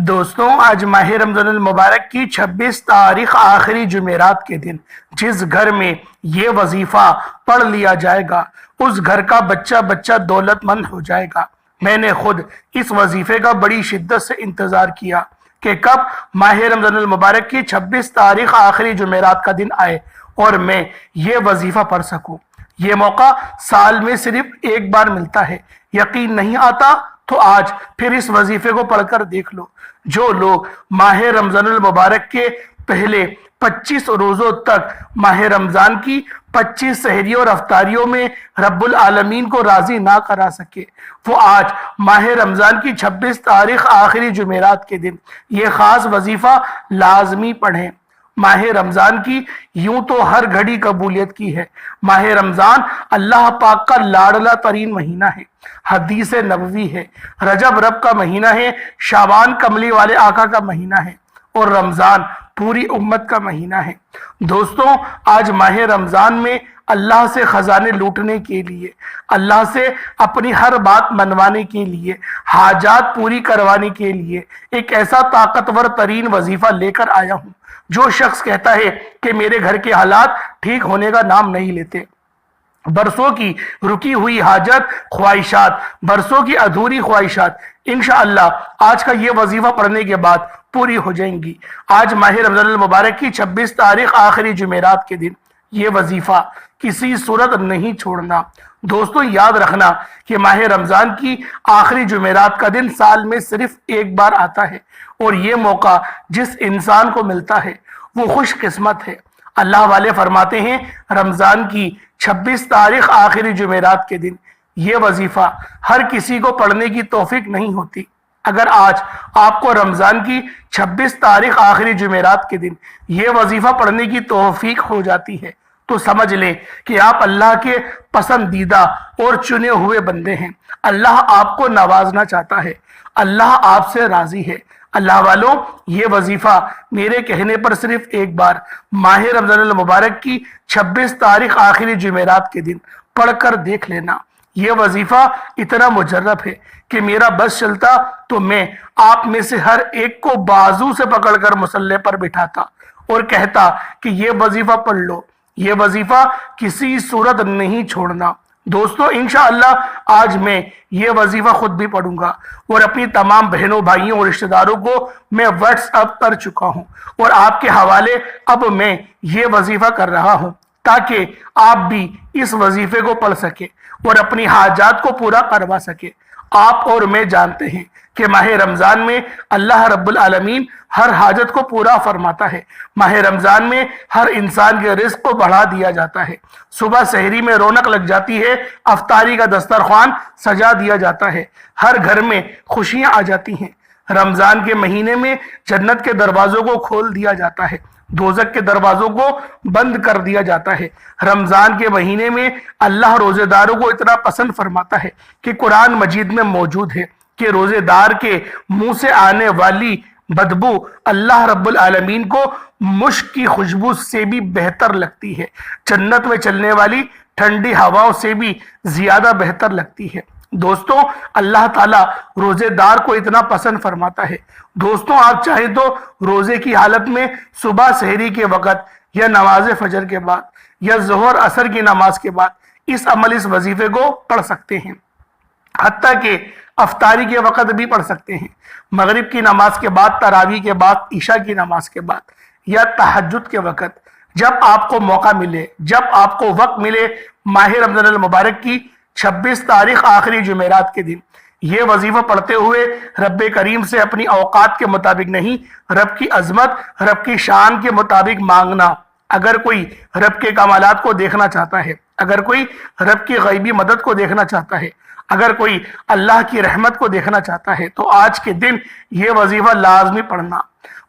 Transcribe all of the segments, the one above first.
دوستوں آج ماہ رمضان المبارک کی 26 تاریخ آخری جمعرات کے دن جس گھر میں یہ وظیفہ پڑھ لیا جائے گا اس گھر کا بچہ بچہ دولت مند ہو جائے گا۔ میں نے خود اس وظیفے کا بڑی شدت سے انتظار کیا کہ کب ماہ رمضان المبارک کی 26 تاریخ آخری جمعرات کا دن آئے اور میں یہ وظیفہ پڑھ سکوں۔ یہ موقع سال میں صرف ایک بار ملتا ہے۔ یقین نہیں آتا تو آج پھر اس وظیفے کو پڑھ کر دیکھ لو۔ جو لوگ ماہ رمضان المبارک کے پہلے 25 روزوں تک ماہ رمضان کی 25 سحریوں اور افطاریوں میں رب العالمین کو راضی نہ کرا سکے، وہ آج ماہ رمضان کی 26 تاریخ آخری جمعرات کے دن یہ خاص وظیفہ لازمی پڑھیں۔ ماہ رمضان کی یوں تو ہر گھڑی قبولیت کی ہے۔ ماہ رمضان اللہ پاک کا لاڈلا ترین مہینہ ہے، حدیث نبوی ہے۔ رجب رب کا مہینہ ہے، شعبان کملی والے آقا کا مہینہ ہے اور رمضان پوری امت کا مہینہ ہے۔ دوستوں آج ماہ رمضان میں اللہ سے خزانے لوٹنے کے لیے، اللہ سے اپنی ہر بات منوانے کے لیے، حاجات پوری کروانے کے لیے ایک ایسا طاقتور ترین وظیفہ لے کر آیا ہوں۔ جو شخص کہتا ہے کہ میرے گھر کے حالات ٹھیک ہونے کا نام نہیں لیتے، برسوں کی رکی ہوئی حاجت خواہشات، برسوں کی ادھوری خواہشات انشاءاللہ آج کا یہ وظیفہ پڑھنے کے بعد پوری ہو جائیں گی۔ آج ماہ رمضان المبارک کی 26 تاریخ آخری جمعرات کے دن یہ وظیفہ کسی صورت نہیں چھوڑنا۔ دوستوں یاد رکھنا کہ ماہ رمضان کی آخری جمعرات کا دن سال میں صرف ایک بار آتا ہے اور یہ موقع جس انسان کو ملتا ہے وہ خوش قسمت ہے۔ اللہ والے فرماتے ہیں رمضان کی 26 تاریخ آخری جمعرات کے دن یہ وظیفہ ہر کسی کو پڑھنے کی توفیق نہیں ہوتی۔ اگر آج آپ کو رمضان کی 26 تاریخ آخری جمعرات کے دن یہ وظیفہ پڑھنے کی توفیق ہو جاتی ہے تو سمجھ لیں کہ آپ اللہ کے پسندیدہ اور چنے ہوئے بندے ہیں۔ اللہ آپ کو نوازنا چاہتا ہے، اللہ آپ سے راضی ہے۔ اللہ والوں یہ وظیفہ میرے کہنے پر صرف ایک بار ماہ رمضان المبارک کی 26 تاریخ آخری جمعرات کے دن پڑھ کر دیکھ لینا۔ یہ وظیفہ اتنا مجرب ہے کہ میرا بس چلتا تو میں آپ میں سے ہر ایک کو بازو سے پکڑ کر مصلی پر بٹھاتا اور کہتا کہ یہ وظیفہ پڑھ لو، یہ وظیفہ کسی صورت نہیں چھوڑنا۔ دوستو انشاءاللہ آج میں یہ وظیفہ خود بھی پڑھوں گا اور اپنی تمام بہنوں بھائیوں اور رشتہ داروں کو میں واٹس اپ کر چکا ہوں اور آپ کے حوالے اب میں یہ وظیفہ کر رہا ہوں تاکہ آپ بھی اس وظیفے کو پڑھ سکے اور اپنی حاجات کو پورا کروا سکے۔ آپ اور میں جانتے ہیں کہ ماہ رمضان میں اللہ رب العالمین ہر حاجت کو پورا فرماتا ہے۔ ماہ رمضان میں ہر انسان کے رزق کو بڑھا دیا جاتا ہے۔ صبح سحری میں رونق لگ جاتی ہے، افطاری کا دسترخوان سجا دیا جاتا ہے، ہر گھر میں خوشیاں آ جاتی ہیں۔ رمضان کے مہینے میں جنت کے دروازوں کو کھول دیا جاتا ہے، دوزخ کے دروازوں کو بند کر دیا جاتا ہے۔ رمضان کے مہینے میں اللہ روزے داروں کو اتنا پسند فرماتا ہے کہ قرآن مجید میں موجود ہے کہ روزے دار کے منہ سے آنے والی بدبو اللہ رب العالمین کو مشک کی خوشبو سے بھی بہتر لگتی ہے، جنت میں چلنے والی ٹھنڈی ہواؤں سے بھی زیادہ بہتر لگتی ہے۔ دوستوں اللہ تعالیٰ روزے دار کو اتنا پسند فرماتا ہے۔ دوستوں آپ چاہیں تو روزے کی حالت میں صبح سحری کے وقت یا نماز فجر کے بعد یا ظہر عصر کی نماز کے بعد اس وظیفے کو پڑھ سکتے ہیں، حتیٰ کہ افطاری کے وقت بھی پڑھ سکتے ہیں، مغرب کی نماز کے بعد، تراویح کے بعد، عشاء کی نماز کے بعد یا تہجد کے وقت، جب آپ کو موقع ملے، جب آپ کو وقت ملے۔ ماہ رمضان المبارک کی 26 تاریخ آخری جمعرات کے دن یہ وظیفہ پڑھتے ہوئے رب کریم سے اپنی اوقات کے مطابق نہیں، رب کی عظمت، رب کی شان کے مطابق مانگنا۔ اگر کوئی رب کے کمالات کو دیکھنا چاہتا ہے، اگر کوئی رب کی غیبی مدد کو دیکھنا چاہتا ہے، اگر کوئی اللہ کی رحمت کو دیکھنا چاہتا ہے تو آج کے دن یہ وظیفہ لازمی پڑھنا،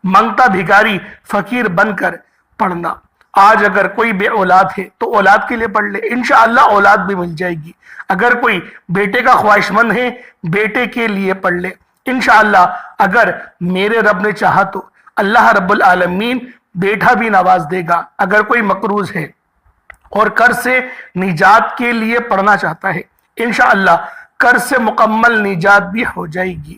منگتا بھیکاری فقیر بن کر پڑھنا۔ آج اگر کوئی بے اولاد ہے تو اولاد کے لیے پڑھ لے، انشاءاللہ اولاد بھی مل جائے گی۔ اگر کوئی بیٹے کا خواہش مند ہے بیٹے کے لیے پڑھ لے، انشاءاللہ اگر میرے رب نے چاہا تو اللہ رب العالمین بیٹا بھی نواز دے گا۔ اگر کوئی مقروض ہے اور قرض سے نجات کے لیے پڑھنا چاہتا ہے، انشاءاللہ قرض سے مکمل نجات بھی ہو جائے گی۔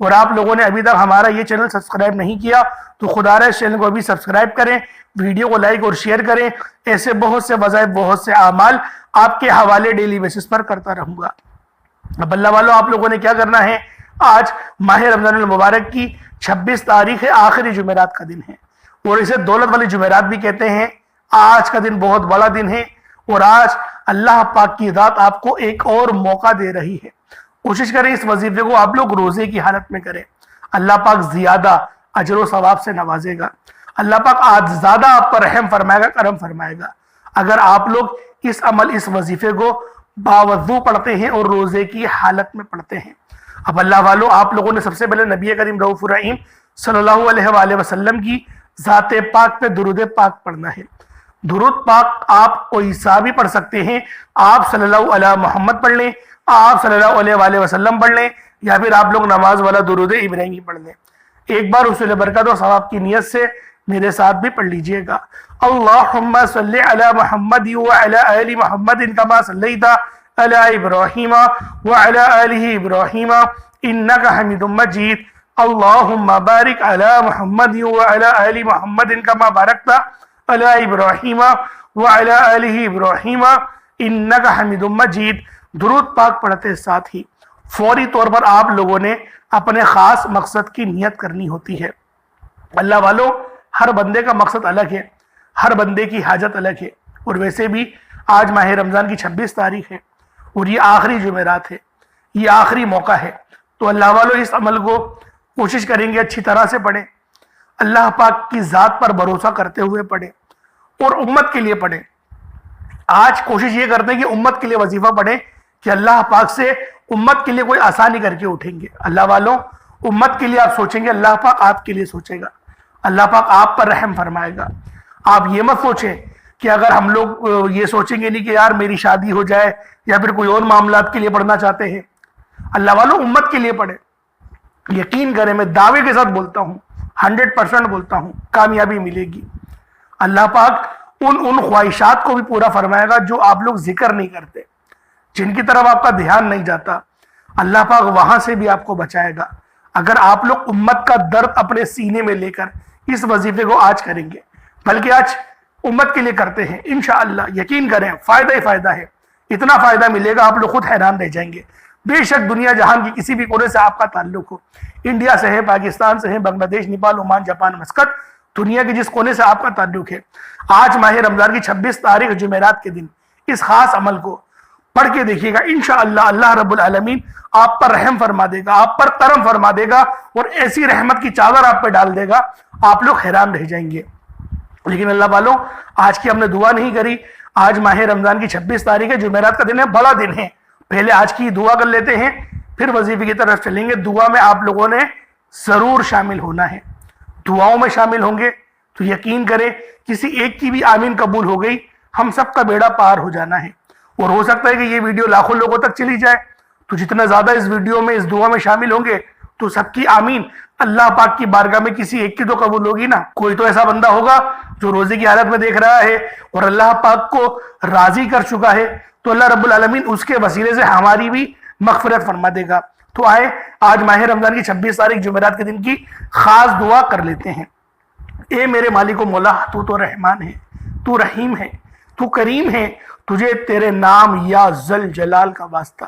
اور آپ لوگوں نے ابھی تک ہمارا یہ چینل سبسکرائب نہیں کیا تو خدا رہا اس چینل کو ابھی سبسکرائب کریں، ویڈیو کو لائک اور شیئر کریں۔ ایسے بہت سے وظائف، بہت سے اعمال آپ کے حوالے ڈیلی بیسس پر کرتا رہوں گا۔ اب اللہ والوں، آپ لوگوں نے کیا کرنا ہے، آج ماہ رمضان المبارک کی 26 تاریخ ہے، آخری جمعرات کا دن ہے، اور اسے دولت والی جمعرات بھی کہتے ہیں۔ آج کا دن بہت بڑا دن ہے، اور آج اللہ پاک کی ذات آپ کو ایک اور موقع دے رہی ہے۔ کوشش کریں اس وظیفے کو آپ لوگ روزے کی حالت میں کریں، اللہ پاک زیادہ اجر و ثواب سے نوازے گا، اللہ پاک آج زیادہ آپ پر رحم فرمائے گا، کرم فرمائے گا اگر آپ لوگ اس عمل، اس وظیفے کو باوضو پڑھتے ہیں اور روزے کی حالت میں پڑھتے ہیں۔ اب اللہ والوں، آپ لوگوں نے سب سے پہلے نبی کریم رؤوف الرحیم صلی اللہ علیہ وآلہ وسلم کی ذات پاک پہ درود پاک پڑھنا ہے۔ درود پاک آپ کوئی سا بھی پڑھ سکتے ہیں، آپ صلی اللہ علیہ محمد پڑھ لیں، آپ صلی اللہ علیہ وآلہ وسلم پڑھ لیں، یا پھر آپ لوگ نماز والا درود ابراہیمی پڑھ لیں۔ ایک بار حصول برکت اور ثواب کی نیت سے میرے ساتھ بھی پڑھ لیجئے گا۔ اللہم صلی علی محمد وعلی آل محمد کما صلیت علی ابراہیم وعلی آل ابراہیم انکا حمید مجید۔ اللہم بارک علی محمد وعلی آل محمد کما بارکت علی ابراہیم وعلی آل ابراہیم انکا حمید مجید۔ درود پاک پڑھتے ساتھ ہی فوری طور پر آپ لوگوں نے اپنے خاص مقصد کی نیت کرنی ہوتی ہے۔ اللہ والوں، ہر بندے کا مقصد الگ ہے، ہر بندے کی حاجت الگ ہے، اور ویسے بھی آج ماہ رمضان کی 26 تاریخ ہے اور یہ آخری جمعرات ہے، یہ آخری موقع ہے، تو اللہ والوں اس عمل کو کوشش کریں گے اچھی طرح سے پڑھیں، اللہ پاک کی ذات پر بھروسہ کرتے ہوئے پڑھیں اور امت کے لیے پڑھیں۔ آج کوشش یہ کرتے ہیں کہ امت کے لیے وظیفہ پڑھیں کہ اللہ پاک سے امت کے لیے کوئی آسانی کر کے اٹھیں گے۔ اللہ والوں، امت کے لیے آپ سوچیں گے، اللہ پاک آپ کے لیے سوچے گا، اللہ پاک آپ پر رحم فرمائے گا۔ آپ یہ مت سوچیں کہ اگر ہم لوگ یہ سوچیں گے نہیں کہ یار میری شادی ہو جائے یا پھر کوئی اور معاملات کے لیے پڑھنا چاہتے ہیں، اللہ والوں امت کے لیے پڑھیں۔ یقین کریں، میں دعوے کے ساتھ بولتا ہوں، 100% بولتا ہوں، کامیابی ملے گی۔ اللہ پاک ان خواہشات کو بھی پورا فرمائے گا جو آپ لوگ ذکر نہیں کرتے، جن کی طرف آپ کا دھیان نہیں جاتا، اللہ پاک وہاں سے بھی آپ کو بچائے گا اگر آپ لوگ امت کا درد اپنے سینے میں لے کر اس وظیفے کو آج کریں گے، بلکہ آج امت کے لیے کرتے ہیں۔ انشاءاللہ یقین کریں فائدہ ہی فائدہ ہے، اتنا فائدہ ملے گا آپ لوگ خود حیران رہ جائیں گے۔ بے شک دنیا جہان کی کسی بھی کونے سے آپ کا تعلق ہو، انڈیا سے ہے، پاکستان سے ہے، بنگلہ دیش، نیپال، عمان، جاپان، مسقط، دنیا کے جس کونے سے آپ کا تعلق ہے، آج ماہ رمضان کی 26 تاریخ جمعرات کے دن اس خاص عمل کو پڑھ کے دیکھیے گا، انشاءاللہ اللہ رب العالمین آپ پر رحم فرما دے گا، آپ پر کرم فرما دے گا، اور ایسی رحمت کی چادر آپ پہ ڈال دے گا، آپ لوگ حیران رہ جائیں گے۔ لیکن اللہ والوں، آج کی ہم نے دعا نہیں کری، آج ماہ رمضان کی 26 تاریخ ہے، جمعرات کا دن ہے، بڑا دن ہے، پہلے آج کی دعا کر لیتے ہیں، پھر وظیفے کی طرف چلیں گے۔ دعا میں آپ لوگوں نے ضرور شامل ہونا ہے، دعاؤں میں شامل ہوں گے تو یقین کریں کسی ایک کی بھی آمین قبول ہو گئی، ہم سب کا بیڑا پار ہو جانا ہے۔ اور ہو سکتا ہے کہ یہ ویڈیو لاکھوں لوگوں تک چلی جائے، تو جتنا زیادہ اس ویڈیو میں، اس دعا میں شامل ہوں گے تو سب کی آمین اللہ پاک کی بارگاہ میں کسی ایک کی تو قبول ہوگی نا۔ کوئی تو ایسا بندہ ہوگا جو روزے کی حالت میں دیکھ رہا ہے اور اللہ پاک کو راضی کر چکا ہے، تو اللہ رب العالمین اس کے وسیلے سے ہماری بھی مغفرت فرما دے گا۔ تو آئے آج ماہ رمضان کی 26 تاریخ جمعرات کے دن کی خاص دعا کر لیتے ہیں۔ اے میرے مالک و مولا، تو رحمان ہے، تو رحیم ہے، تو کریم ہے، تجھے تیرے نام یا ذل جلال کا واسطہ،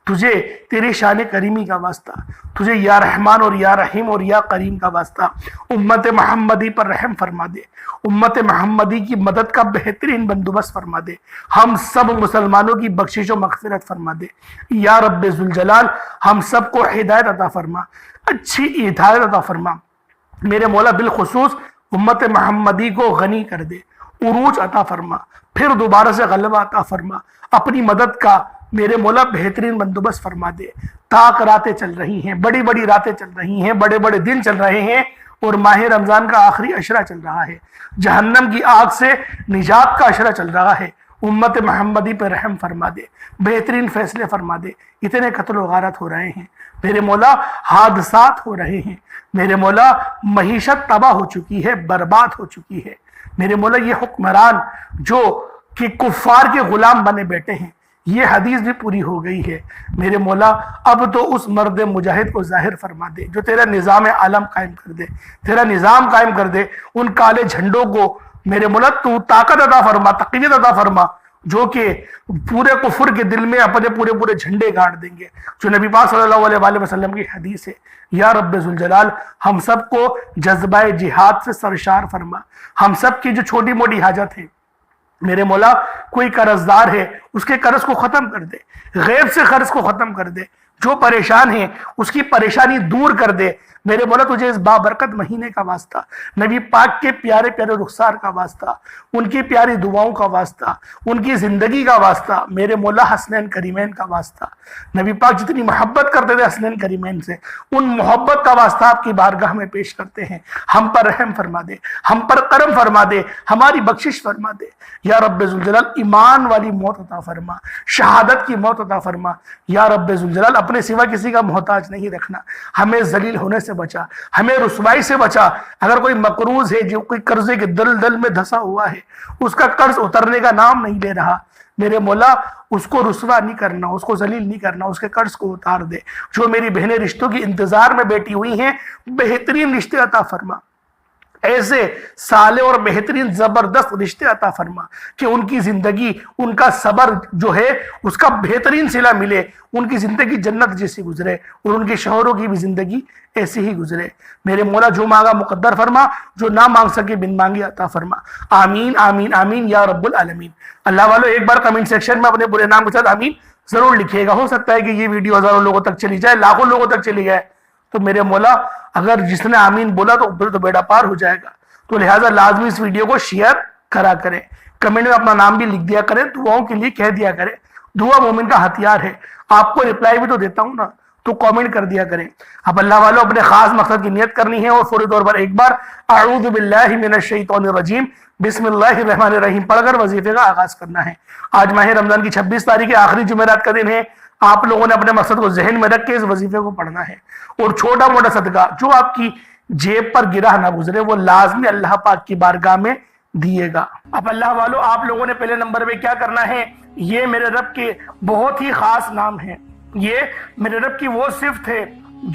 تجھے تیری شان کریمی کا واسطہ، تجھے یا رحمان اور یا رحیم اور یا کریم کا واسطہ، امت محمدی پر رحم فرما دے، امت محمدی کی مدد کا بہترین بندوبست فرما دے، ہم سب مسلمانوں کی بخشش و مغفرت فرما دے، یا رب ذوالجلال ہم سب کو ہدایت عطا فرما، اچھی ہدایت عطا فرما، میرے مولا بالخصوص امت محمدی کو غنی کر دے، عروج عطا فرما، پھر دوبارہ سے غلبہ عطا فرما، اپنی مدد کا میرے مولا بہترین بندوبست فرما دے۔ تاک راتیں چل رہی ہیں، بڑی بڑی راتیں چل رہی ہیں، بڑے بڑے دن چل رہے ہیں، اور ماہ رمضان کا آخری عشرہ چل رہا ہے، جہنم کی آگ سے نجات کا عشرہ چل رہا ہے۔ امت محمدی پہ رحم فرما دے، بہترین فیصلے فرما دے۔ اتنے قتل و غارت ہو رہے ہیں میرے مولا، حادثات ہو رہے ہیں میرے مولا، معیشت تباہ ہو چکی ہے، برباد ہو چکی ہے میرے مولا۔ یہ حکمران جو کہ کفار کے غلام بنے بیٹھے ہیں، یہ حدیث بھی پوری ہو گئی ہے۔ میرے مولا اب تو اس مرد مجاہد کو ظاہر فرما دے جو تیرا نظام عالم قائم کر دے، تیرا نظام قائم کر دے۔ ان کالے جھنڈوں کو میرے مولا تو طاقت عطا فرما، تقویت عطا فرما، جو کہ پورے کفر کے دل میں اپنے پورے جھنڈے گاڑ دیں گے، جو نبی پاک صلی اللہ علیہ وآلہ وسلم کی حدیث ہے۔ یا رب ذوالجلال ہم سب کو جذبہ جہاد سے سرشار فرما، ہم سب کی جو چھوٹی موٹی حاجت ہے میرے مولا، کوئی قرض دار ہے اس کے قرض کو ختم کر دے، غیب سے قرض کو ختم کر دے، جو پریشان ہے اس کی پریشانی دور کر دے۔ میرے مولا تجھے اس بابرکت مہینے کا واسطہ، نبی پاک کے پیارے پیارے رخسار کا واسطہ، ان کی پیاری دعاؤں کا واسطہ، ان کی زندگی کا واسطہ، میرے مولا حسنین کریمین کا واسطہ، نبی پاک جتنی محبت کرتے تھے حسنین کریمین سے، ان محبت کا واسطہ آپ کی بارگاہ میں پیش کرتے ہیں۔ ہم پر رحم فرما دے، ہم پر کرم فرما دے، ہماری بخشش فرما دے۔ یا رب ذوالجلال ایمان والی موت عطا فرما، شہادت کی موت عطا فرما۔ یا رب ذوالجلال اپنے سوا کسی کا محتاج نہیں رکھنا، ہمیں ذلیل ہونے سے بچا، ہمیں رسوائی سے بچا۔ اگر کوئی مقروض ہے جو کوئی قرضے کے دل میں دھسا ہوا ہے، اس کا قرض اترنے کا نام نہیں لے رہا، میرے مولا اس کو رسوا نہیں کرنا، اس کو ذلیل نہیں کرنا، اس کے قرض کو اتار دے۔ جو میری بہنیں رشتوں کی انتظار میں بیٹھی ہوئی ہیں، بہترین رشتے عطا فرما، ایسے صالح اور بہترین زبردست رشتے عطا فرما کہ ان کی زندگی، ان کا صبر جو ہے اس کا بہترین صلہ ملے، ان کی زندگی جنت جیسی گزرے اور ان کے شوہروں کی بھی زندگی ایسی ہی گزرے۔ میرے مولا جو مانگا مقدر فرما، جو نہ مانگ سکے بن مانگے عطا فرما۔ آمین آمین آمین یا رب العالمین۔ اللہ والو ایک بار کمنٹ سیکشن میں اپنے پورے نام کے ساتھ آمین ضرور لکھیے گا۔ ہو سکتا ہے کہ یہ ویڈیو ہزاروں لوگوں تک چلی جائے، لاکھوں لوگوں تک چلی جائے، تو میرے مولا اگر جس نے آمین بولا تو پھر تو بیڑا پار ہو جائے گا، تو لہٰذا لازمی اس ویڈیو کو شیئر کرا کریں، کمنٹ میں اپنا نام بھی لکھ دیا کریں، دعاؤں کے لیے کہہ دیا کریں۔ دعا مومن کا ہتھیار ہے، آپ کو رپلائی بھی تو دیتا ہوں نا، تو کامنٹ کر دیا کریں۔ اب اللہ والوں اپنے خاص مقصد کی نیت کرنی ہے اور فوری طور پر ایک بار اعوذ باللہ من الشیطان الرجیم بسم اللہ الرحمن الرحیم پڑھ کر وظیفے کا آغاز کرنا ہے۔ آج ماہ رمضان کی 26 تاریخ آخری جمعرات کا دن ہے۔ آپ لوگوں نے اپنے مقصد کو ذہن میں رکھ کے اس وظیفے کو پڑھنا ہے، اور چھوٹا موٹا صدقہ جو آپ کی جیب پر گرہ نہ گزرے وہ لازمی اللہ پاک کی بارگاہ میں دیے گا۔ اب اللہ والو آپ لوگوں نے پہلے نمبر پہ کیا کرنا ہے، یہ میرے رب کے بہت ہی خاص نام ہیں، یہ میرے رب کی وہ صفت ہے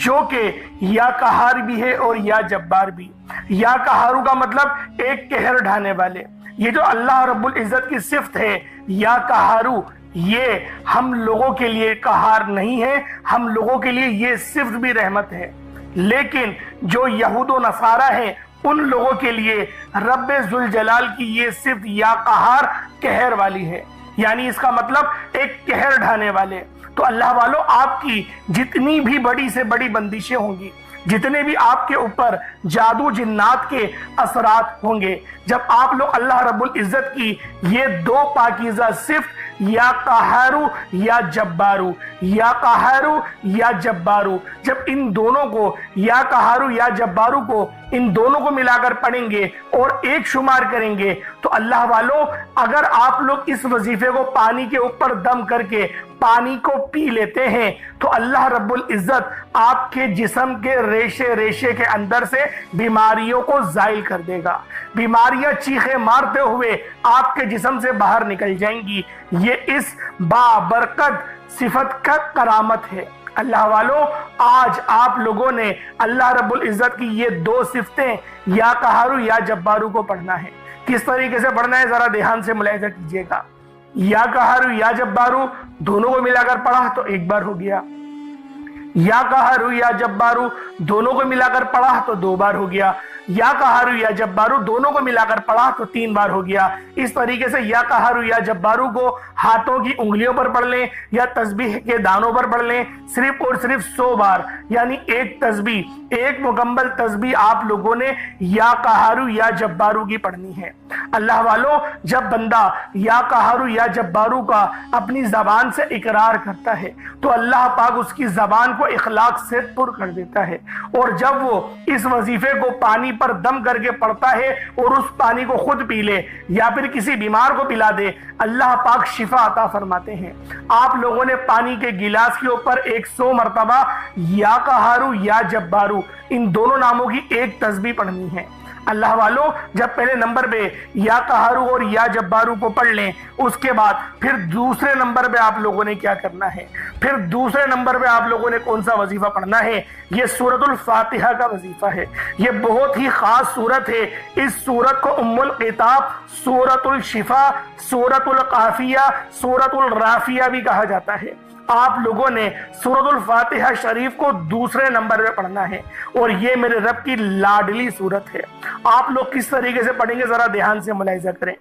جو کہ یا قہار بھی ہے اور یا جبار بھی۔ یا قہارو کا مطلب ایک قہر ڈھانے والے، یہ جو اللہ رب العزت کی صفت ہے یا قہارو، یہ ہم لوگوں کے لیے قہار نہیں ہے، ہم لوگوں کے لیے یہ صفت بھی رحمت ہے۔ لیکن جو یہود و نصارہ ہیں ان لوگوں کے لیے رب ذوالجلال کی یہ صفت یا قہار قہر والی ہے، یعنی اس کا مطلب ایک قہر ڈھانے والے۔ تو اللہ والو آپ کی جتنی بھی بڑی سے بڑی بندشیں ہوں گی، جتنے بھی آپ کے اوپر جادو جنات کے اثرات ہوں گے، جب آپ لوگ اللہ رب العزت کی یہ دو پاکیزہ صفت یا قہارو یا جبارو، یا قہارو یا جبارو، جب ان دونوں کو یا قہارو یا جبارو کو ان دونوں کو ملا کر پڑھیں گے اور ایک شمار کریں گے، تو اللہ والو اگر آپ لوگ اس وظیفے کو پانی کے اوپر دم کر کے پانی کو پی لیتے ہیں تو اللہ رب العزت آپ کے جسم کے ریشے ریشے کے اندر سے بیماریوں کو زائل کر دے گا، بیماریاں چیخے مارتے ہوئے آپ کے جسم سے باہر نکل جائیں گی۔ یہ اس بابرکت صفت کا کرامت ہے۔ اللہ والو آج آپ لوگوں نے اللہ رب العزت کی یہ دو صفتیں یا قہارو یا جبارو کو پڑھنا ہے۔ کس طریقے سے پڑھنا ہے ذرا دھیان سے ملاحظہ کیجیے گا۔ یا قہارو یا جبارو دونوں کو ملا کر پڑھا تو ایک بار ہو گیا، یا قہارو یا جبارو دونوں کو ملا کر پڑھا تو دو بار ہو گیا، یا قہارو یا جبارو دونوں کو ملا کر پڑھا تو تین بار ہو گیا۔ اس طریقے سے یا قہارو یا جبارو کو ہاتھوں کی انگلیوں پر پڑھ لیں یا تسبیح کے دانوں پر پڑھ لیں، صرف اور صرف 100 بار، یعنی ایک تسبیح، ایک مکمل تسبیح آپ لوگوں نے یا قہارو یا جبارو کی پڑھنی ہے۔ اللہ والو جب بندہ یا قہارو یا جبارو کا اپنی زبان سے اقرار کرتا ہے تو اللہ پاک اس کی زبان کو اخلاق سے پر کر دیتا ہے، اور جب وہ اس وظیفے کو پانی پر دم کر کے پڑھتا ہے اور اس پانی کو خود پی لے یا پھر کسی بیمار کو پلا دے، اللہ پاک شفا عطا فرماتے ہیں۔ آپ لوگوں نے پانی کے گلاس کے اوپر 100 مرتبہ یا قہارو یا جبارو ان دونوں ناموں کی ایک تسبیح پڑھنی ہے۔ اللہ والوں جب پہلے نمبر پہ یا قہارو اور یا جبارو کو پڑھ لیں، اس کے بعد پھر دوسرے نمبر پہ آپ لوگوں نے کیا کرنا ہے، پھر دوسرے نمبر پہ آپ لوگوں نے کون سا وظیفہ پڑھنا ہے؟ یہ سورۃ الفاتحہ کا وظیفہ ہے۔ یہ بہت ہی خاص سورت ہے۔ اس سورت کو ام الکتاب، سورۃ الشفا، سورۃ القافیہ، سورۃ الرافیہ بھی کہا جاتا ہے۔ آپ لوگوں نے سورۃ الفاتحہ شریف کو دوسرے نمبر پہ پڑھنا ہے، اور یہ میرے رب کی لاڈلی سورت ہے۔ آپ لوگ کس طریقے سے پڑھیں گے ذرا دھیان سے ملاحظہ کریں۔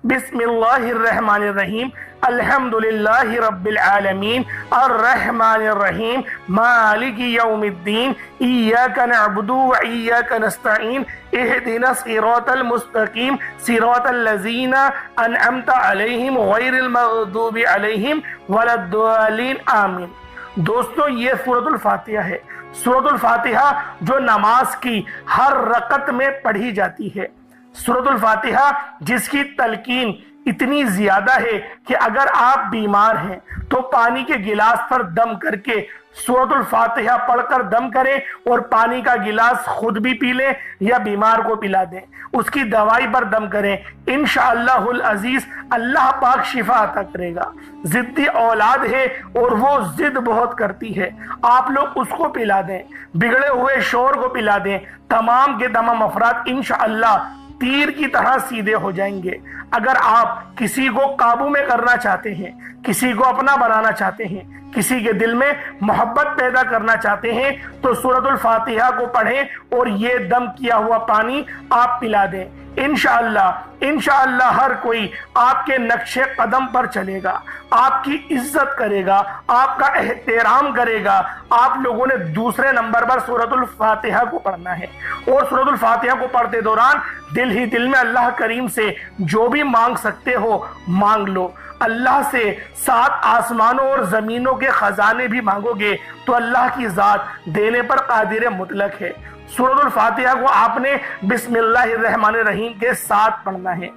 بسم اللہ الرحمن الرحیم، الحمدللہ رب العالمین، الرحمن الرحیم، مالک یوم الدین، ایاک نعبد و ایاک نستعین، اہدنا الصراط المستقیم، صراط الذین انعمت علیہم غیر المغضوب علیہم ولا الضالین، آمین۔ دوستو یہ سورۃ الفاتحہ ہے۔ سورۃ الفاتحہ جو نماز کی ہر رکعت میں پڑھی جاتی ہے۔ سورۃ الفاتحہ جس کی تلقین اتنی زیادہ ہے کہ اگر آپ بیمار ہیں تو پانی کے گلاس پر دم کر کے سورۃ الفاتحہ پڑھ کر دم کریں، اور پانی کا گلاس خود بھی پی لیں یا بیمار کو پلا دیں، اس کی دوائی پر دم کریں، انشاءاللہ العزیز اللہ پاک شفا عطا کرے گا۔ ضدی اولاد ہے اور وہ ضد بہت کرتی ہے، آپ لوگ اس کو پلا دیں، بگڑے ہوئے شور کو پلا دیں، تمام کے تمام افراد انشاءاللہ تیر کی طرح سیدھے ہو جائیں گے۔ اگر آپ کسی کو قابو میں کرنا چاہتے ہیں، کسی کو اپنا بنانا چاہتے ہیں، کسی کے دل میں محبت پیدا کرنا چاہتے ہیں، تو سورۃ الفاتحہ کو پڑھیں اور یہ دم کیا ہوا پانی آپ پلا دیں۔ انشاءاللہ ہر کوئی آپ کے نقش قدم پر چلے گا، آپ کی عزت کرے گا، آپ کا احترام کرے گا۔ آپ لوگوں نے دوسرے نمبر پر سورۃ الفاتحہ کو پڑھنا ہے، اور سورۃ الفاتحہ کو پڑھتے دوران دل ہی دل میں اللہ کریم سے جو بھی مانگ سکتے ہو مانگ لو۔ اللہ سے 7 آسمانوں اور زمینوں کے خزانے بھی مانگو گے تو اللہ کی ذات دینے پر قادر مطلق ہے۔ سورۃ الفاتحہ کو آپ نے بسم اللہ الرحمن الرحیم کے ساتھ پڑھنا ہے۔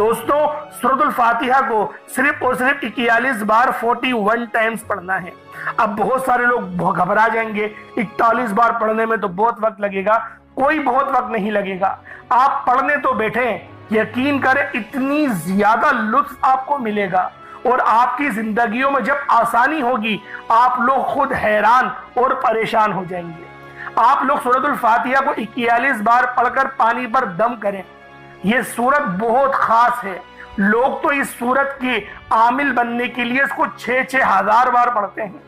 دوستو سورۃ الفاتحہ کو صرف اور صرف 41 بار 41 ٹائمز پڑھنا ہے۔ اب بہت سارے لوگ گھبرا جائیں گے، 41 بار پڑھنے میں تو بہت وقت لگے گا۔ کوئی بہت وقت نہیں لگے گا، آپ پڑھنے تو بیٹھیں، یقین کریں اتنی زیادہ لطف آپ کو ملے گا، اور آپ کی زندگیوں میں جب آسانی ہوگی آپ لوگ خود حیران اور پریشان ہو جائیں گے۔ آپ لوگ سورۃ الفاتحہ کو 41 بار پڑھ کر پانی پر دم کریں۔ یہ سورت بہت خاص ہے، لوگ تو اس سورت کی عامل بننے کے لیے اس کو 6-6 ہزار بار پڑھتے ہیں۔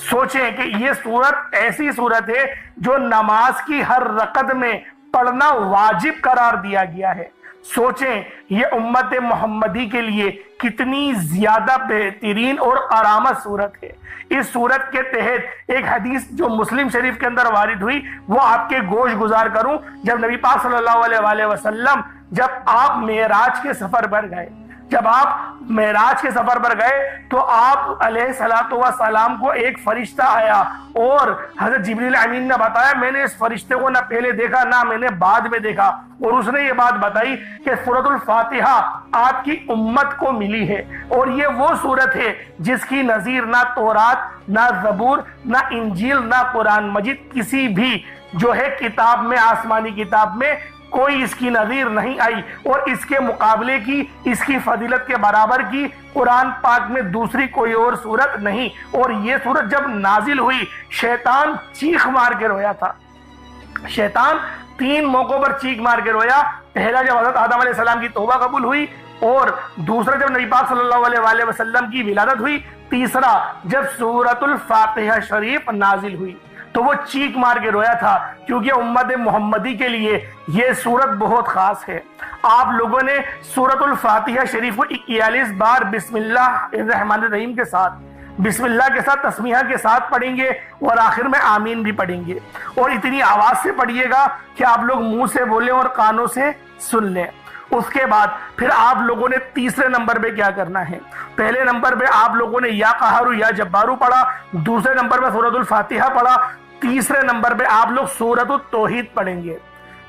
سوچیں کہ یہ سورت ایسی سورت ہے جو نماز کی ہر رکعت میں پڑھنا واجب قرار دیا گیا ہے۔ سوچیں یہ امت محمدی کے لیے کتنی زیادہ بہترین اور کرامت صورت ہے۔ اس صورت کے تحت ایک حدیث جو مسلم شریف کے اندر وارد ہوئی وہ آپ کے گوش گزار کروں۔ جب نبی پاک صلی اللہ علیہ وسلم جب آپ معراج کے سفر پر گئے، جب آپ معراج کے سفر پر گئے تو آپ علیہ الصلوۃ والسلام کو ایک فرشتہ آیا، اور حضرت جبریل امین نے بتایا میں نے اس فرشتے کو نہ پہلے دیکھا نہ میں نے بعد میں دیکھا، اور اس نے یہ بات بتائی کہ سورۃ الفاتحہ آپ کی امت کو ملی ہے، اور یہ وہ سورت ہے جس کی نظیر نہ تورات، نہ زبور، نہ انجیل، نہ قرآن مجید کسی بھی جو ہے کتاب میں، آسمانی کتاب میں کوئی اس کی نظیر نہیں آئی، اور اس کے مقابلے کی، اس کی فضیلت کے برابر کی قرآن پاک میں دوسری کوئی اور سورت نہیں۔ اور یہ سورت جب نازل ہوئی شیطان چیخ مار کے رویا تھا۔ شیطان 3 موقعوں پر چیخ مار کے رویا۔ پہلا جب حضرت آدم علیہ السلام کی توبہ قبول ہوئی، اور دوسرا جب نبی پاک صلی اللہ علیہ وسلم کی ولادت ہوئی، تیسرا جب سورۃ الفاتحہ شریف نازل ہوئی تو وہ چیخ مار کے رویا تھا، کیونکہ امت محمدی کے لیے یہ سورت بہت خاص ہے۔ آپ لوگوں نے سورۃ الفاتحہ شریف کو 41 بار بسم اللہ الرحمن الرحیم کے ساتھ، بسم اللہ کے ساتھ، تسمیہ کے ساتھ پڑھیں گے، اور آخر میں آمین بھی پڑھیں گے، اور اتنی آواز سے پڑھیے گا کہ آپ لوگ منہ سے بولیں اور کانوں سے سن لیں۔ اس کے بعد پھر آپ لوگوں نے تیسرے نمبر پہ کیا کرنا ہے؟ پہلے نمبر پہ آپ لوگوں نے یا قہارو یا جبارو پڑھا، دوسرے نمبر پہ سورۃ الفاتحہ پڑھا، تیسرے نمبر پہ آپ لوگ سورۃ التوحید پڑھیں گے۔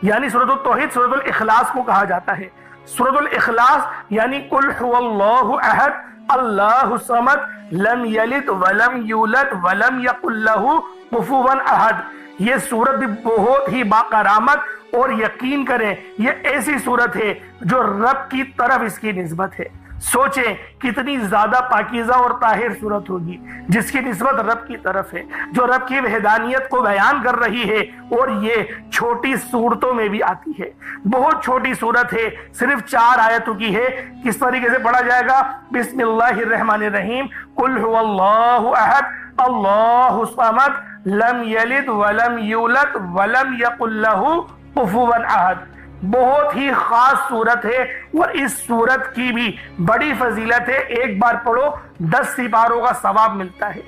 یعنی سورۃ التوحید سورۃ الاخلاص کو کہا جاتا ہے۔ سورۃ الاخلاص یعنی قل هو اللہ احد اللہ الصمد لم یلد ولم یولد ولم یکن لہ کفوا احد، یہ صورت بھی بہت ہی باکرامت، اور یقین کریں یہ ایسی صورت ہے جو رب کی طرف اس کی نسبت ہے۔ سوچیں کتنی زیادہ پاکیزہ اور طاہر صورت ہوگی جس کی نسبت رب کی طرف ہے، جو رب کی وحدانیت کو بیان کر رہی ہے، اور یہ چھوٹی صورتوں میں بھی آتی ہے۔ بہت چھوٹی صورت ہے، صرف 4 آیتوں کی ہے۔ کس طریقے سے پڑھا جائے گا؟ بسم اللہ الرحمن الرحیم، قل هو اللہ احد اللہ الصمد لم یلد ولم یولد ولم یکن لہ کفوا احد۔ بہت ہی خاص صورت ہے، اور اس صورت کی بھی بڑی فضیلت ہے۔ ایک بار پڑھو 10 سپاروں کا ثواب ملتا ہے۔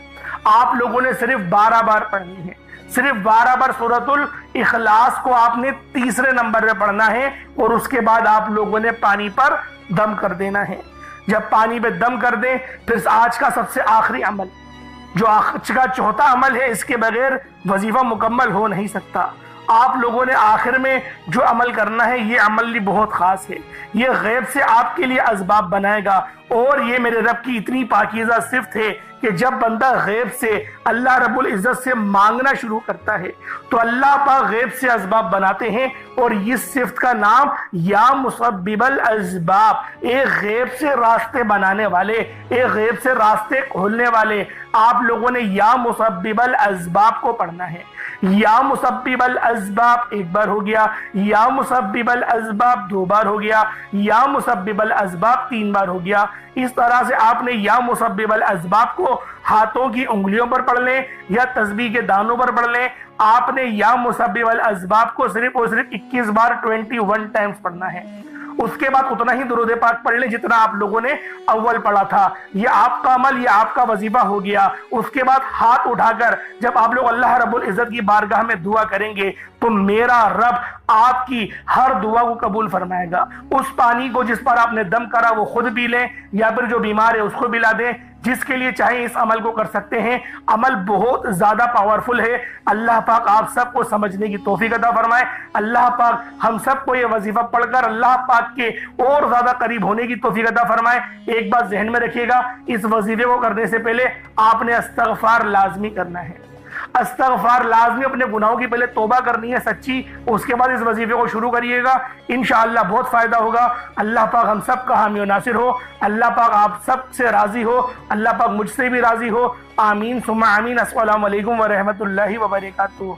آپ لوگوں نے صرف 12 بار پڑھنی ہے، صرف 12 بار سورۃ الاخلاص کو آپ نے تیسرے نمبر پہ پڑھنا ہے، اور اس کے بعد آپ لوگوں نے پانی پر دم کر دینا ہے۔ جب پانی پہ دم کر دیں، پھر آج کا سب سے آخری عمل، جو آج کا چوتھا عمل ہے، اس کے بغیر وظیفہ مکمل ہو نہیں سکتا۔ آپ لوگوں نے آخر میں جو عمل کرنا ہے، یہ عمل بھی بہت خاص ہے۔ یہ غیب سے آپ کے لیے اسباب بنائے گا، اور یہ میرے رب کی اتنی پاکیزہ صفت ہے کہ جب بندہ غیب سے اللہ رب العزت سے مانگنا شروع کرتا ہے تو اللہ پاک غیب سے اسباب بناتے ہیں، اور اس صفت کا نام یا مسبب الاسباب، ایک غیب سے راستے بنانے والے، ایک غیب سے راستے کھولنے والے۔ آپ لوگوں نے یا مسبب الاسباب کو پڑھنا ہے۔ یا مسبب الاسباب 1 بار ہو گیا، یا مسبب الاسباب 2 بار ہو گیا، یا مسبب الاسباب 3 بار ہو گیا۔ اس طرح سے آپ نے یا مسبب الاسباب کو ہاتھوں کی انگلیوں پر پڑھ لیں یا تسبیح کے دانوں پر پڑھ لیں۔ آپ نے یا مسبب الاسباب کو صرف اور صرف 21 بار 21 ٹائمز پڑھنا ہے۔ اس کے بعد اتنا ہی درود پاک پڑھ لیں جتنا آپ لوگوں نے اول پڑھا تھا۔ یہ آپ کا عمل، یہ آپ کا وظیفہ ہو گیا۔ اس کے بعد ہاتھ اٹھا کر جب آپ لوگ اللہ رب العزت کی بارگاہ میں دعا کریں گے تو میرا رب آپ کی ہر دعا کو قبول فرمائے گا۔ اس پانی کو جس پر آپ نے دم کرا وہ خود پی لیں، یا پھر جو بیمار ہے اس کو پلا دیں۔ جس کے لیے چاہیں اس عمل کو کر سکتے ہیں۔ عمل بہت زیادہ پاورفل ہے۔ اللہ پاک آپ سب کو سمجھنے کی توفیق عطا فرمائے۔ اللہ پاک ہم سب کو یہ وظیفہ پڑھ کر اللہ پاک کے اور زیادہ قریب ہونے کی توفیق عطا فرمائے۔ ایک بات ذہن میں رکھیے گا، اس وظیفے کو کرنے سے پہلے آپ نے استغفار لازمی کرنا ہے۔ استغفار لازمی، اپنے گناہوں کی پہلے توبہ کرنی ہے سچی، اس کے بعد اس وظیفے کو شروع کریے گا، انشاءاللہ بہت فائدہ ہوگا۔ اللہ پاک ہم سب کا حامی و ناصر ہو، اللہ پاک آپ سب سے راضی ہو، اللہ پاک مجھ سے بھی راضی ہو، آمین ثم آمین۔ السلام علیکم ورحمۃ اللہ وبرکاتہ۔